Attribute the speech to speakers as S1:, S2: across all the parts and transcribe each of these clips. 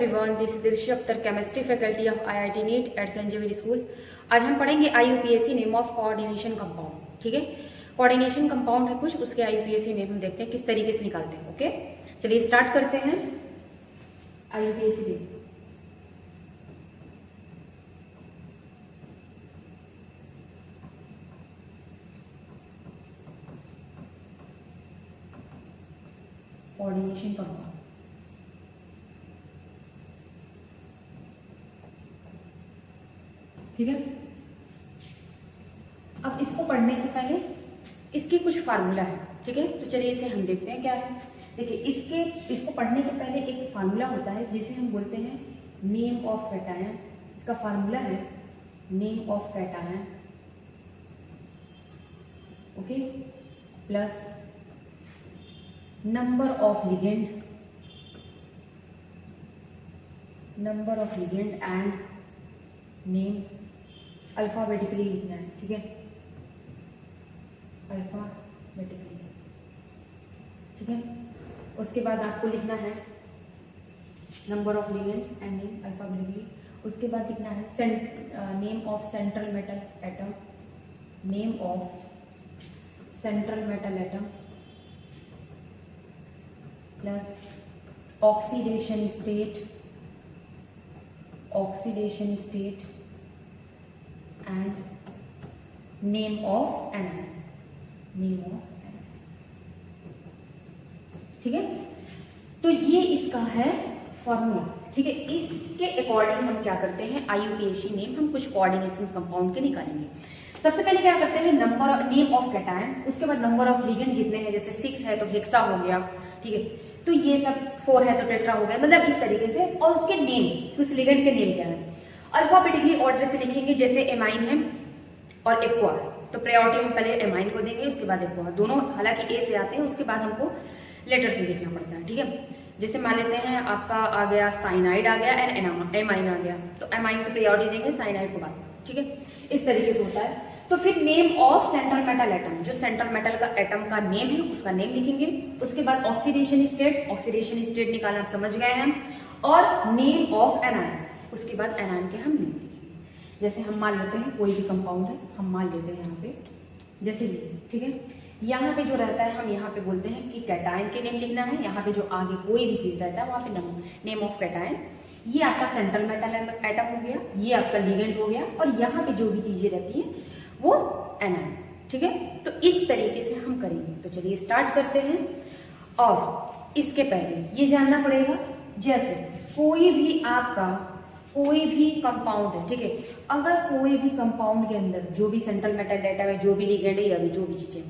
S1: Everyone, this is Dilshi Akhtar, chemistry faculty of IIT NEET at Saint Xavier school. आज हम पढ़ेंगे IUPAC name of coordination compound. ठीक है, coordination compound है कुछ, उसके आईयूपीएसी नेम हम देखते हैं किस तरीके से निकालते हैं। ओके, चलिए स्टार्ट करते हैं। IUPAC name coordination compound. ठीक है, अब इसको पढ़ने से पहले इसकी कुछ फार्मूला है। ठीक है, तो चलिए इसे हम देखते हैं क्या है। देखिए, इसको पढ़ने के पहले एक फार्मूला होता है जिसे हम बोलते हैं नेम ऑफ कैटायन। इसका फार्मूला है name of cation, okay, plus number of ligand and name. Alphabetically लिखना है। ठीक है, अल्फाबेटिकली। ठीक है, उसके बाद आपको लिखना है number of ligand and name alphabetically. उसके बाद लिखना है name of central metal atom, name of central metal atom plus oxidation state and name of anion. ठीक है, तो ये इसका है फॉर्मूला। ठीक है, इसके अकॉर्डिंग हम क्या करते हैं, आईयूपीएसी नेम हम कुछ कोऑर्डिनेशन कंपाउंड के निकालेंगे। सबसे पहले क्या करते हैं, नेम ऑफ कैटायन, उसके बाद नंबर ऑफ लिगेंड जितने हैं, जैसे 6 है तो हेक्सा हो गया। ठीक है, तो ये सब 4 है तो टेट्रा हो गया, मतलब इस तरीके से। और उसके नेम, उस लिगेंड के नेम क्या है, अल्फाबेटिकली ऑर्डर से लिखेंगे। जैसे एमाइन है और एक्वा, तो प्रायोरिटी हम पहले एमाइन को देंगे, उसके बाद एक्वा। दोनों हालांकि ए से आते हैं, उसके बाद हमको लेटर से लिखना पड़ता है। ठीक है, जैसे मान लेते हैं आपका आ गया साइनाइड आ गया एंड एमाइन आ गया, तो एमाइन को प्रायोरिटी देंगे, साइनाइड को बाद। ठीक है, इस तरीके से होता है। तो फिर name of central metal atom, जो सेंट्रल मेटल का एटम का नेम है उसका नेम लिखेंगे। उसके बाद ऑक्सीडेशन स्टेट निकालना आप समझ गए हैं, और नेम ऑफ एनायन, उसके बाद एनायन के हम नेम लिखेंगे। जैसे हम मान लेते हैं कोई भी कंपाउंड है, हम मान लेते हैं यहाँ पे जैसे ये। ठीक है, यहाँ पे जो रहता है हम यहाँ पे बोलते हैं कि कैटायन के नेम लिखना है। यहाँ पे जो आगे कोई भी चीज रहता है वहाँ पे नेम ऑफ कैटायन। ये आपका सेंट्रल मेटल एटम हो गया, ये आपका लिगेंड हो गया, और यहाँ पे जो भी चीजें रहती है वो एनायन। ठीक है, तो इस तरीके से हम करेंगे। तो चलिए स्टार्ट करते हैं। और इसके पहले ये जानना पड़ेगा, जैसे कोई भी कंपाउंड है। ठीक है, अगर कोई भी कंपाउंड के अंदर जो भी सेंट्रल मेटल एटम है, जो भी लिगेंड है या जो भी चीजें,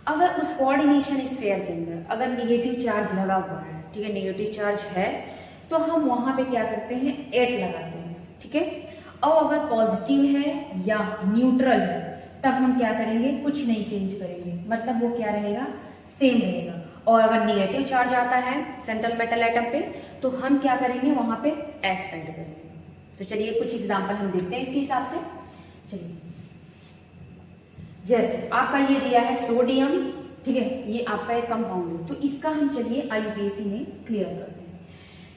S1: अगर उस कोऑर्डिनेशन स्फीयर के अंदर अगर नेगेटिव चार्ज लगा हुआ है, ठीक है, नेगेटिव चार्ज है, तो हम वहां पे क्या करते हैं, 8 लगाते हैं। ठीक है, और अगर पॉजिटिव है या न्यूट्रल है तब हम क्या करेंगे, कुछ नहीं चेंज करेंगे, मतलब वो क्या रहेगा, सेम रहेगा। और अगर नेगेटिव चार्ज आता है सेंट्रल मेटल एटम पे, तो हम क्या करेंगे, वहां पे F ऐड करेंगे। तो चलिए कुछ एग्जांपल हम देखते हैं इसके हिसाब से। चलिए, जैसे आपका ये दिया है सोडियम। ठीक है, ये आपका एक कंपाउंड है, तो इसका हम चलिए आईयूपीएसी में क्लियर करते हैं।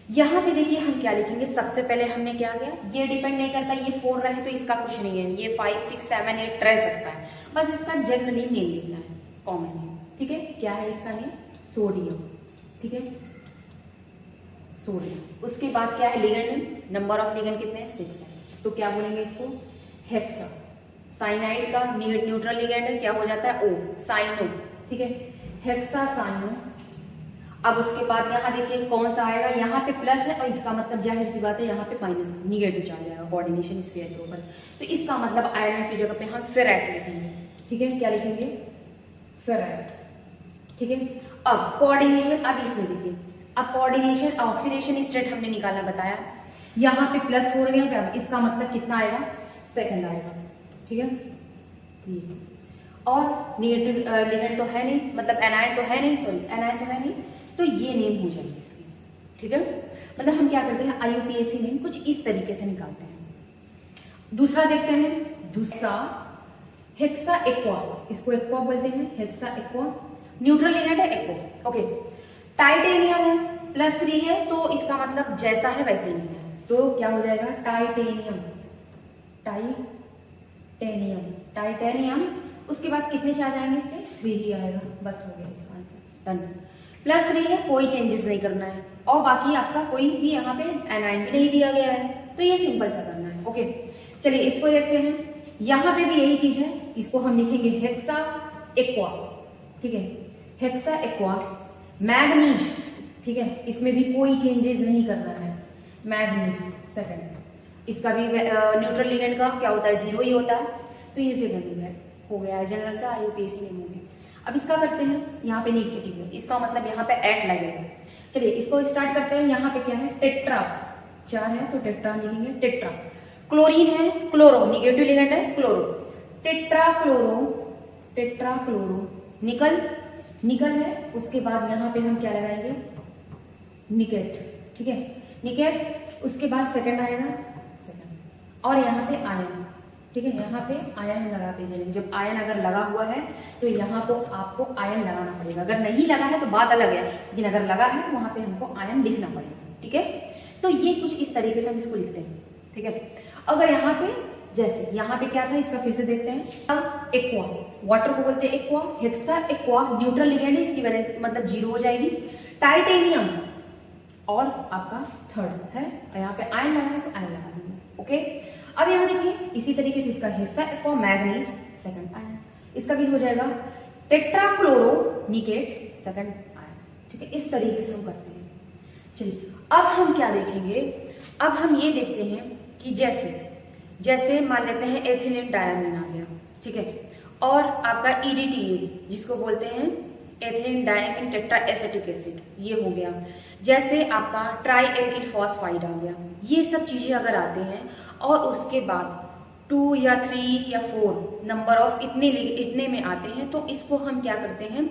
S1: यहाँ पे देखिए हम क्या लिखेंगे, सबसे पहले हमने क्या किया, ये डिपेंड नहीं करता, ये 4 रहे तो इसका कुछ नहीं है, ये 5, 6, 7, 8 रह सकता है, बस इसका जनरली नेम लिखना है, कॉमन नेम। ठीक है, क्या है इसका नेम, सोडियम। ठीक है, सोडियम। उसके बाद क्या है, लिगेंड, नंबर ऑफ लिगेंड कितने हैं, 6 है, तो क्या बोलेंगे इसको, हेक्सा। साइनाइड का न्यूट्रल लिगेंड है, क्या हो जाता है, ओ, साइनो। ठीक है, हेक्सा साइनो। अब उसके बाद यहाँ देखिए कौन सा आएगा, यहाँ पे प्लस है, और इसका मतलब जाहिर सी बात है यहाँ पे माइनस, निगेटिव चार्ज आएगा कोऑर्डिनेशन स्फीयर के ऊपर, तो इसका मतलब आयरन की जगह पे हम फेराइट लिखेंगे। ठीक है, क्या लिखेंगे, फेराइट। ठीक है, अब कोऑर्डिनेशन, अब इसमें देखिए, अब कोऑर्डिनेशन ऑक्सीडेशन स्टेट हमने निकालना बताया, यहाँ पे +4 गया क्या, इसका मतलब कितना आएगा, सेकंड आएगा। ठीक है, और नेगेटिव लिगेंड तो है नहीं, मतलब एनायन तो है नहीं, तो ये नेम हो जाएंगे इसके। ठीक है, मतलब हम क्या करते हैं, आईयूपीएसी नेम कुछ इस तरीके से निकालते हैं। दूसरा देखते हैं, दूसरा हेक्सा एक्वा, इसको एक्वा बोलते हैं, हेक्सा एक्वा। न्यूट्रल लिगेंड है एक्वा। ओके, टाइटेनियम है +3 है तो इसका मतलब जैसा है वैसे ही है, तो क्या हो जाएगा टाइटेनियम, टाइटेनियम। उसके बाद कितने चार्ज आएंगे इसमें, 3 ही आएगा, बस हो गया इसका आंसर, डन। +3 है, कोई चेंजेस नहीं करना है, और बाकी आपका कोई भी यहाँ पे एनाइन भी नहीं दिया गया है, तो ये सिंपल सा करना है। ओके, चलिए इसको देखते हैं। यहाँ पे भी यही चीज है, इसको हम लिखेंगे हेक्सा एक्वा, ठीक है, हेक्सा एक्वा मैग्नीज, ठीक है, इसमें भी कोई चेंजेस नहीं करना है, मैग्नीज सेकंड। इसका भी न्यूट्रल लिगेंड का क्या होता है, 0 ही होता है, तो ये सेकंड हो गया, जनरल सा IUPAC नेम हो गया। अब इसका करते हैं, यहाँ पे नेगेटिव है, इसका मतलब यहाँ पे एट लगेगा। चलिए इसको स्टार्ट करते हैं। यहाँ पे क्या है, टेट्रा, 4 है तो टेट्रा लिखेंगे, टेट्रा। क्लोरीन है, क्लोरो, निगेटिव लिगेंड है, क्लोरो, टेट्रा क्लोरो, निकल है। उसके बाद यहाँ पे हम क्या लगाएंगे, निकेट, ठीक है, निकेट। उसके बाद सेकंड आएगा, और यहाँ पे आयन, ठीक है, यहाँ पे आयन लगाते हैं। जब आयन अगर लगा हुआ है तो यहाँ तो आपको आयन लगाना पड़ेगा, अगर नहीं लगा है तो बात अलग है, लेकिन अगर लगा है तो वहाँ पे हमको आयन लिखना पड़ेगा, ठीक है। तो ये कुछ इस तरीके से हम इसको लिखते हैं, ठीक है। अगर यहाँ पे जैसे यहाँ पे क्या था, इसका फिर से देखते हैं। एक्वा, वाटर को बोलते हैं aqua, hexa aqua neutral ligand है, इसकी वजह मतलब 0 हो जाएगी। टाइटेनियम और आपका थर्ड है, यहाँ पे आयन लगा है तो आयन लगा देंगे, ओके। अब यहाँ देखिए इसी तरीके से इसका हिस्सा एक्वा मैग्नीज सेकंड आयन, इसका भी हो जाएगा टेट्राक्लोरो निकेट सेकंड आयन, ठीक है। इस तरीके से हम करते हैं। चलिए अब हम क्या देखेंगे, अब हम ये देखते हैं कि जैसे मान लेते हैं एथिलीन डायमीन आ गया, ठीक है, और आपका EDTA जिसको बोलते हैं ethylene diamine tetra acetic acid, ये हो गया। जैसे आपका ट्राई एल्किल फॉस्फाइड आ गया, ये सब चीजें अगर आते हैं और उसके बाद 2 या 3 या 4 नंबर ऑफ इतने में आते हैं, तो इसको हम क्या करते हैं,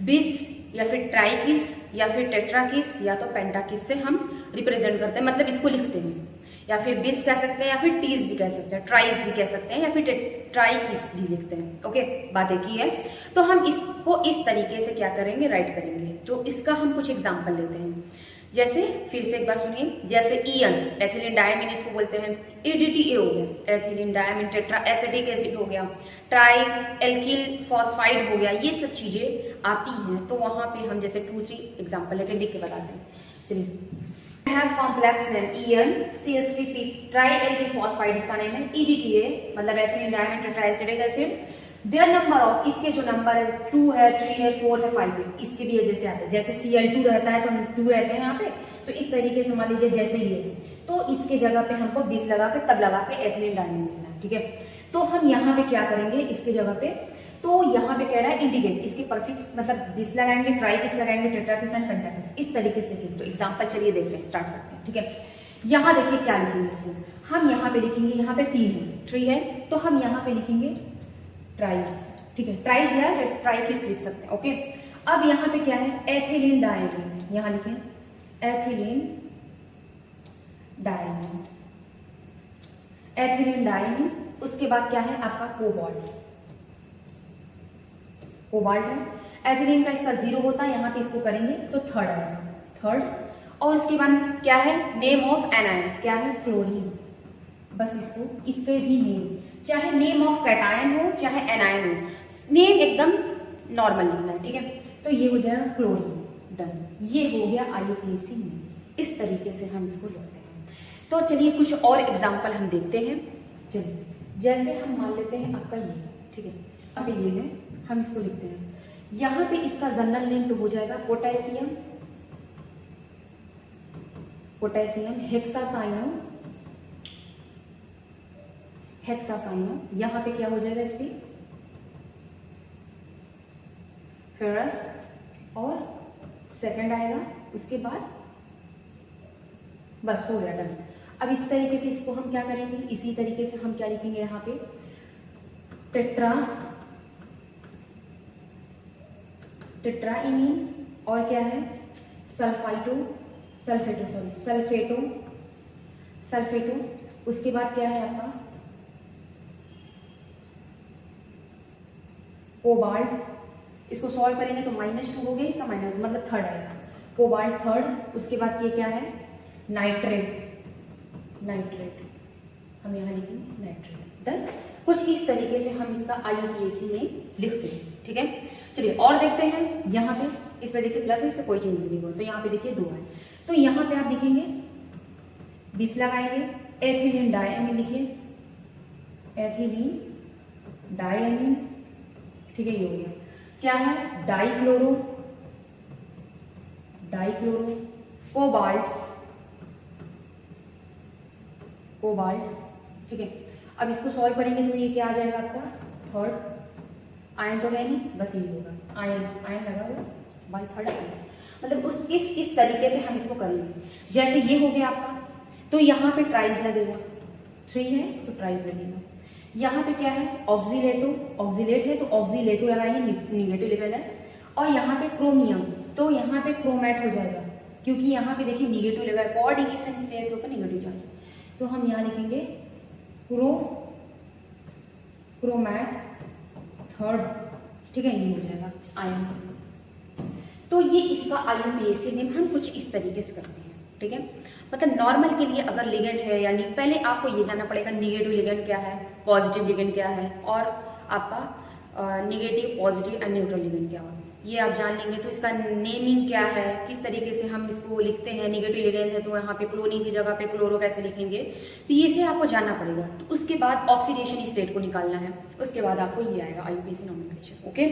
S1: बिस या फिर ट्राइकिस या फिर टेट्राकिस या तो पेंटाकिस से हम रिप्रेजेंट करते हैं, मतलब इसको लिखते हैं, या फिर बिस कह सकते हैं या फिर टीज भी कह सकते हैं, ट्राइस भी कह सकते हैं या फिर ट्राइकिस भी लिखते हैं, ओके, बात एक ही है। तो हम इसको इस तरीके से क्या करेंगे, राइट करेंगे। तो इसका हम कुछ एग्जाम्पल लेते हैं, जैसे फिर से एक बार सुनिए, जैसे EN एथिलीन डायमीन इसको बोलते हैं, EDTA हो गया ethylene diamine tetra acetic acid हो गया, ट्राई एल्किल फॉस्फाइड हो गया, ये सब चीजें आती हैं। तो वहां पे हम जैसे 2-3 एग्जाम्पल लेके लिख के बताते हैं। चलिए have complex name EN CH3P trialkyl phosphide, इसका नेम है। EDTA मतलब ethylene diamine tetra acetic acid. There number of, इसके जो नंबर है 2 है, 3 है, 4 है, 5 है, इसके भी जैसे आते हैं, जैसे Cl2 रहता है तो 2 रहते हैं यहाँ पे, तो इस तरीके से मान लीजिए जैसे ये, तो इसके जगह पे हमको 20 लगा के तब लगा के एथिलीन डायमीन लिखना है, ठीक है। तो हम यहाँ पे क्या करेंगे, इसके जगह पे, तो यहाँ पे कह रहा है इंडिकेट, इसके परफिक्स मतलब बिस लगाएंगे, ट्राइकिस लगाएंगे, टेट्राकिस एंड पेंटाकिस, इस तरीके से लिखेंगे। तो एग्जांपल चलिए देखते हैं, स्टार्ट करते हैं, ठीक है। यहाँ देखिए क्या लिखेंगे इसको, हम यहाँ पे लिखेंगे, यहाँ पे 3 है, तो हम यहाँ पे लिखेंगे ट्राइस, ठीक है, ट्राइस या ट्राइकिस लिख सकते हैं, ओके। अब यहाँ पे क्या है, एथिलीन डायमीन, यहाँ लिखें एथिलीन डायमीन। उसके बाद क्या है आपका कोबाल्ट है, एथिलीन का इसका 0 होता है, यहाँ पे इसको करेंगे तो थर्ड आएगा, थर्ड। और उसके बाद क्या है, नेम ऑफ एनायन, क्या है, क्लोरीन। बस इसको इसके भी नेम, चाहे नेम ऑफ कैटायन हो चाहे एनायन हो, नेम एकदम नॉर्मल लिखना है, ठीक है। तो ये हो जाएगा क्लोरीन, डन। ये हो गया IUPAC में, इस तरीके से हम इसको लिखते हैं। तो चलिए कुछ और एग्जाम्पल हम देखते हैं। चलिए जैसे हम मान लेते हैं आपका ये, ठीक है, अब ये है, हम इसको लिखते हैं। यहाँ पे इसका जनरल नेम तो हो जाएगा पोटेशियम हेक्सासाइनो। यहाँ पे क्या हो जाएगा, इस पे फेरस, और सेकंड आएगा, उसके बाद बस हो गया, डन। अब इस तरीके से इसको हम क्या करेंगे, इसी तरीके से हम क्या लिखेंगे, यहाँ पे टेट्राइमीन, और क्या है सल्फेटो। उसके बाद क्या है आपका कोबाल्ट। इसको सॉल्व करेंगे तो -2 हो गया, इसका माइनस मतलब थर्ड आएगा। कोबाल्ट थर्ड, उसके बाद ये क्या है नाइट्रेट, नाइट्रेट हम यहाँ लिखेंगे नाइट्रेट। डन। कुछ इस तरीके से हम इसका IUPAC में लिखते हैं, ठीक है। चलिए और देखते हैं, यहाँ पे इस पे देखिए प्लस है, इस पे कोई चेंज नहीं हुआ, तो यहाँ पे देखिए 2 है, तो यहाँ पे आप लिखेंगे 20 लगाएंगे, एथिलीन डायमीन लिखिए, एथिलीन डायमीन, ठीक है ये हो गया। क्या है डाइक्लोरो, डाइक्लोरो कोबाल्ट, कोबाल्ट, ठीक है। अब इसको सॉल्व करेंगे तो ये क्या आ जाएगा आपका थर्ड, आयन तो है नहीं, बस ये होगा आयन, आयन लगा हुआ बाय थर्ड आयन, मतलब उस इस तरीके से हम इसको करेंगे। जैसे ये हो गया आपका, तो यहाँ पे ट्राइज लगेगा, 3 है तो ट्राइज लगेगा। यहाँ पे क्या है ऑक्सीलेटो, ऑक्सीलेट है तो ऑक्सीलेटो लगाएंगे, निगेटिव लेवल है। और यहाँ पे क्रोमियम, तो यहाँ पे क्रोमैट हो जाएगा, क्योंकि यहाँ पे देखिए निगेटिव लगा है, कोऑर्डिनेशन स्फीयर के ऊपर निगेटिव चार्ज, तो हम यहाँ लिखेंगे क्रोमैट थर्ड, ठीक है ये हो जाएगा आयन। तो ये इसका IUPAC नेम हम कुछ इस तरीके से करते हैं, ठीक है। मतलब नॉर्मल के लिए अगर लिगेंड है, यानी पहले आपको ये जानना पड़ेगा निगेटिव लिगेंड क्या है, पॉजिटिव लिगेंड क्या है, और आपका negative positive and neutral ligand क्या है, ये आप जान लेंगे। तो इसका नेमिंग क्या है, किस तरीके से हम इसको लिखते हैं, निगेटिव लिगेंड है तो यहाँ पे क्लोरीन की जगह पे क्लोरो कैसे लिखेंगे, तो ये से आपको जानना पड़ेगा। तो उसके बाद ऑक्सीडेशन स्टेट को निकालना है, उसके बाद आपको ये आएगा IUPAC नॉमेनक्लेचर, ओके।